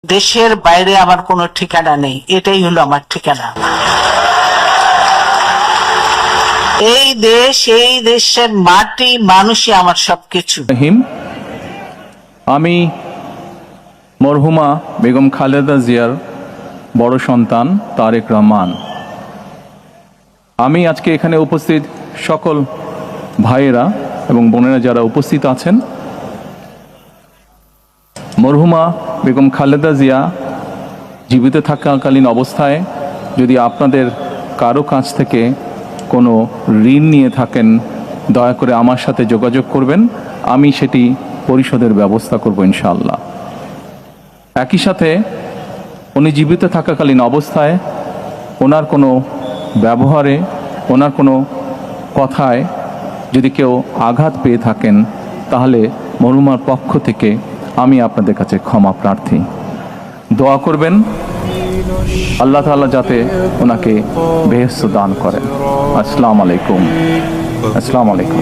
দেশের বাইরে আমার কোনো ঠিকানা নেই, এটাই হলো আমার ঠিকানা। এই দেশ, এই দেশের মাটি, মানুষই আমার সবকিছু। আমি মরহুমা বেগম খালেদা জিয়ার বড় সন্তান তারেক রহমান। আমি আজকে এখানে উপস্থিত সকল ভাইয়েরা এবং বোনেরা যারা উপস্থিত আছেন, মরহুমা বেগম খালেদা জিয়া জীবিত থাকাকালীন অবস্থায় যদি আপনাদের কারো কাছ থেকে কোনো ঋণ নিয়ে থাকেন, দয়া করে আমার সাথে যোগাযোগ করবেন, আমি সেটি পরিশোধের ব্যবস্থা করব ইনশাআল্লাহ। একই সাথে উনি জীবিত থাকাকালীন অবস্থায় ওনার কোনো ব্যবহারে, ওনার কোনো কথায় যদি কেউ আঘাত পেয়ে থাকেন, তাহলে মরহুমার পক্ষ থেকে আমি আপনাদের কাছে ক্ষমা প্রার্থী। দোয়া করবেন আল্লাহ তাআলা যাতে ওনাকে বেহেশত দান করেন। আসসালামু আলাইকুম। আসসালামু আলাইকুম।